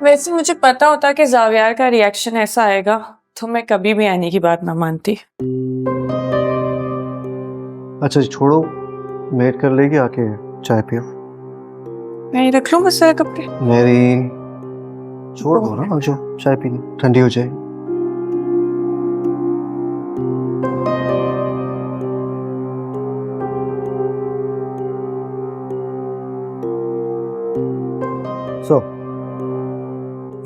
वैसे मुझे पता होता कि जावियार का रिएक्शन ऐसा आएगा तो मैं कभी भी एनी की बात ना मानती। अच्छा छोड़ो, वेट कर लेगी, आके चाय पियो। मैं रख लूँ बस सारे कपड़े। मेरी छोड़ दो ना, जो चाय पीनी ठंडी हो जाएगी।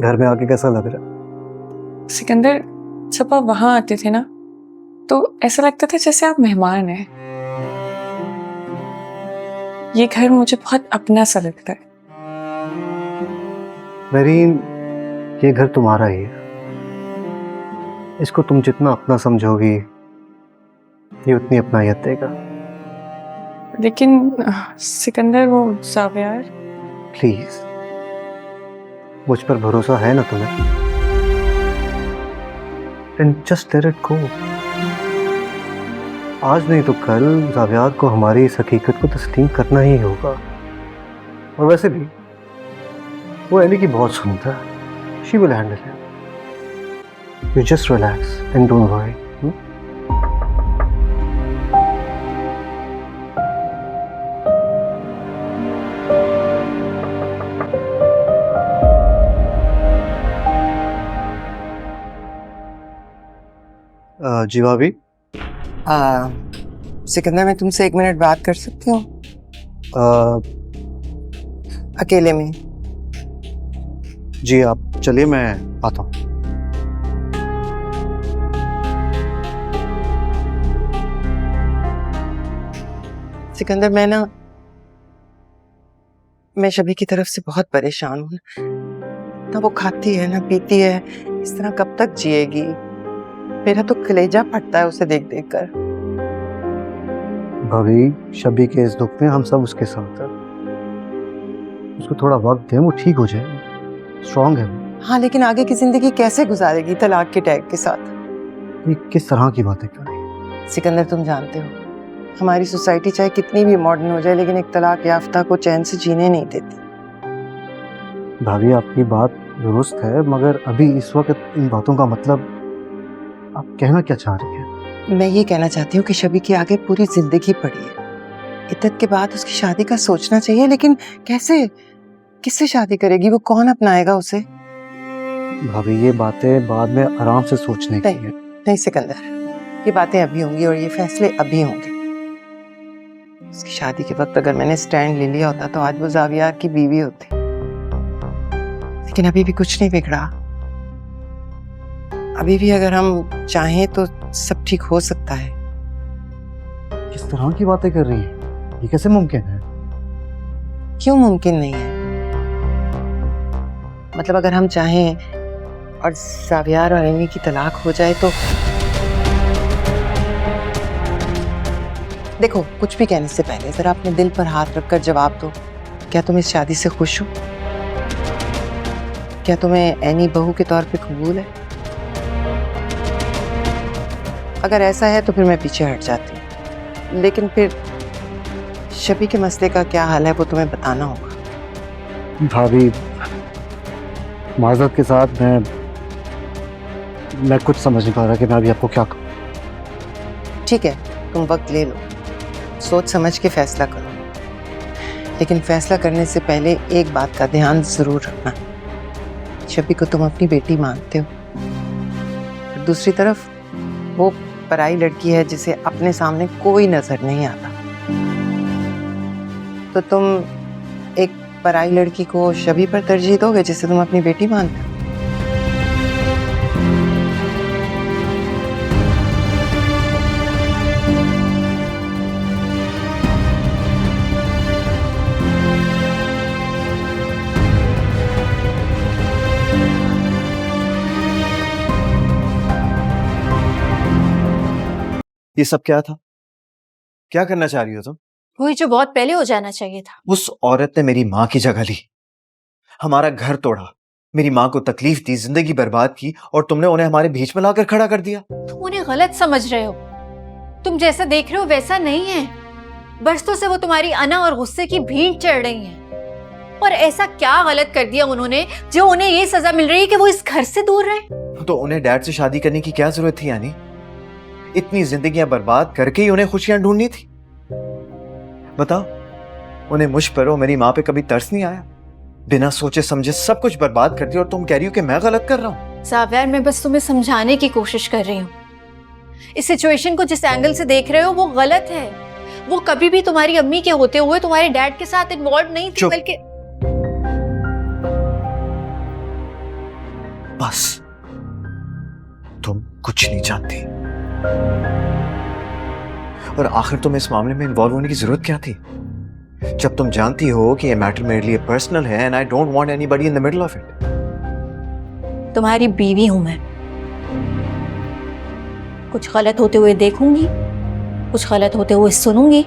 घर में आके कैसा लग रहा है? सिकंदर, जब आप वहां आते थे ना तो ऐसा लगता था जैसे आप मेहमान हैं। ये घर मुझे बहुत अपना सा लगता है। मेरीन, ये घर तुम्हारा ही है। इसको तुम जितना अपना समझोगी ये उतनी अपनायत देगा। लेकिन सिकंदर, वो जावियार। प्लीज, मुझ पर भरोसा है ना तुम्हें? And just let it go. आज नहीं तो कल जावियार को हमारी इस हकीकत को तस्लीम करना ही होगा। और वैसे भी वो एली की बहुत सुनता है। She will handle it. You just relax and don't worry. जी भाभी। सिकंदर, मैं तुमसे 1 मिनट बात कर सकती हूँ अकेले में? जी आप चलिए, मैं आता हूँ। सिकंदर, मैं शबी की तरफ से बहुत परेशान हूँ। ना वो खाती है ना पीती है, इस तरह कब तक जिएगी? मेरा तो कलेजा फटता है उसे देख देख कर। भाभी, शबी के इस दुख में हम सब उसके साथ हैं। उसको थोड़ा वक्त दें, वो ठीक हो जाएगी। स्ट्रांग है वो। हाँ, लेकिन आगे की जिंदगी कैसे गुजारेगी तलाक के टैग के साथ? ये किस तरह की बातें कर रही हैं? सिकंदर, तुम जानते हो हमारी सोसाइटी चाहे कितनी भी मॉडर्न हो जाए लेकिन एक तलाक याफ्ता को चैन से जीने नहीं देती। भाभी, आपकी बात दुरुस्त है, मगर अभी इस वक्त इन बातों का मतलब आप कहना क्या चाह रही हैं? मैं ये कहना चाहती हूँ कि शबी की आगे पूरी जिंदगी पड़ी है। इद्दत के बाद उसकी शादी का सोचना चाहिए, लेकिन कैसे? किससे शादी करेगी वो? कौन अपनाएगा उसे? भाभी, ये बातें बाद में आराम से सोचने की है। नहीं सिकंदर, ये बातें अभी होंगी और ये फैसले अभी होंगे। उसकी शादी के वक्त अगर मैंने स्टैंड ले लिया होता तो आज वो जावियार की बीवी होती। लेकिन अभी भी कुछ नहीं बिगड़ा। अभी भी अगर हम चाहें तो सब ठीक हो सकता है। किस तरह की बातें कर रही हैं? ये कैसे मुमकिन है? क्यों मुमकिन नहीं है? मतलब अगर हम चाहें और जावियार और एमी की तलाक हो जाए तो देखो, कुछ भी कहने से पहले जरा अपने दिल पर हाथ रखकर जवाब दो। क्या तुम इस शादी से खुश हो? क्या तुम्हें एनी बहू के तौर पे कबूल है? अगर ऐसा है तो फिर मैं पीछे हट जाती हूँ, लेकिन फिर शबी के मसले का क्या हाल है वो तुम्हें बताना होगा। भाभी, माजरत के साथ मैं कुछ समझ नहीं पा रहा कि मैं अभी आपको क्या कहूँ। ठीक है, तुम वक्त ले लो, सोच समझ के फैसला करो, लेकिन फैसला करने से पहले एक बात का ध्यान जरूर रखना। शबी को तुम अपनी बेटी मानते हो, और दूसरी तरफ वो पराई लड़की है जिसे अपने सामने कोई नजर नहीं आता। तो तुम एक पराई लड़की को शबी पर तरजीह दोगे जिसे तुम अपनी बेटी मानते हो? ये सब क्या था? क्या करना चाह रही हो तुम? वही जो बहुत पहले हो जाना चाहिए था। उस औरत ने मेरी माँ की जगह ली, हमारा घर तोड़ा, मेरी माँ को तकलीफ दी, जिंदगी बर्बाद की, और तुमने उन्हें हमारे बीच में लाकर खड़ा कर दिया। तुम उन्हें गलत समझ रहे हो। तुम जैसा देख रहे हो वैसा नहीं है। बरसों से वो तुम्हारी अना और गुस्से की भीड़ चढ़ रही हैं। और ऐसा क्या गलत कर दिया उन्होंने जो उन्हें ये सजा मिल रही है कि वो इस घर से दूर रहे? तो उन्हें डैड से शादी करने की क्या जरूरत थी यानी? इतनी जिंदगियां बर्बाद करके ही उन्हें खुशियां ढूंढनी थी? बताओ, उन्हें मुझ पर और मेरी माँ पे कभी तरस नहीं आया? बिना सोचे समझे सब कुछ बर्बाद कर दिया और तुम कह रही हो कि मैं गलत कर रहा हूँ? ज़ावियर, मैं बस तुम्हें समझाने की कोशिश कर रही हूँ। इस सिचुएशन को जिस एंगल से देख रहे हो वो गलत है। वो कभी भी तुम्हारी अम्मी के होते हुए तुम्हारे डैड के साथ इन्वॉल्व नहीं थी, चुप। बल्कि बस, तुम कुछ नहीं जानती। और आखिर तुम्हें इस मामले में इन्वॉल्व होने की जरूरत क्या थी, जब तुम जानती हो कि ये मैटर मेरे लिए पर्सनल है and I don't want anybody in the middle of it. तुम्हारी बीवी हूं मैं। कुछ गलत होते हुए देखूंगी, कुछ गलत होते हुए सुनूंगी,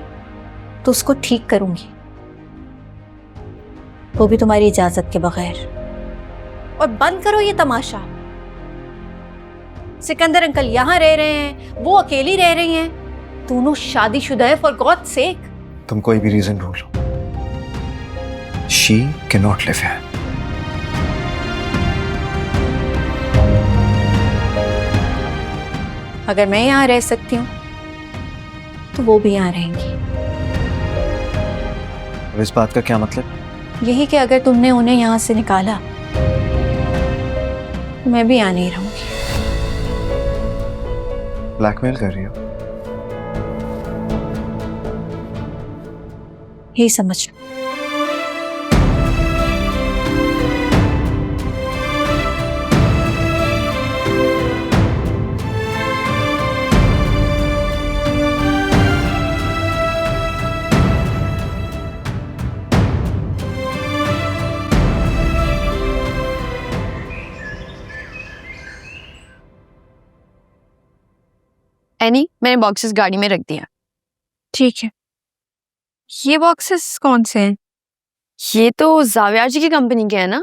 तो उसको ठीक करूंगी, वो भी तुम्हारी इजाजत के बगैर। और बंद करो ये तमाशा। सिकंदर अंकल यहाँ रह रहे हैं, वो अकेली रह रही हैं, दोनों शादीशुदा है, फॉर गॉड सेक। तुम कोई भी रीजन ढूंढ लो, she can not live here. अगर मैं यहाँ रह सकती हूँ तो वो भी यहाँ रहेंगी। अब इस बात का क्या मतलब? यही कि अगर तुमने उन्हें यहाँ से निकाला तो मैं भी यहाँ नहीं रहूंगी। ब्लैकमेल कर रही हो? यही समझ लो। एनी, मैंने बॉक्सेस गाड़ी में रख दिया। ठीक है। ये बॉक्सेस कौन से हैं? ये तो जावियार जी की कंपनी के है ना?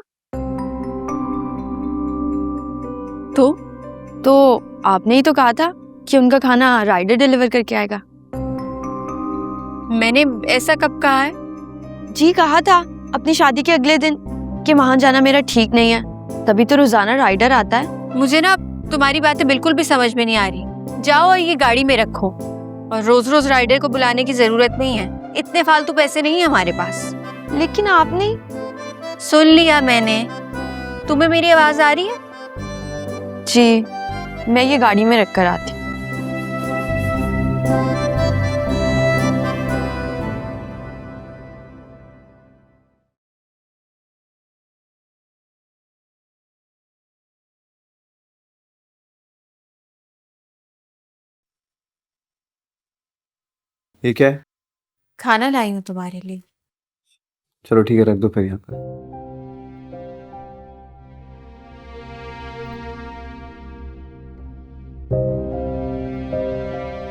तो आपने ही तो कहा था कि उनका खाना राइडर डिलीवर करके आएगा। मैंने ऐसा कब कहा है? जी कहा था अपनी शादी के अगले दिन कि वहां जाना मेरा ठीक नहीं है, तभी तो रोजाना राइडर आता है। मुझे ना तुम्हारी बातें बिल्कुल भी समझ में नहीं आ रही। जाओ और ये गाड़ी में रखो, और रोज रोज राइडर को बुलाने की जरूरत नहीं है, इतने फालतू पैसे नहीं है हमारे पास। लेकिन आपने सुन लिया मैंने। तुम्हें मेरी आवाज आ रही है? जी, मैं ये गाड़ी में रख कर आती। ये क्या है? खाना लाई हूँ तुम्हारे लिए। चलो ठीक है, रख दो फिर यहाँ पर।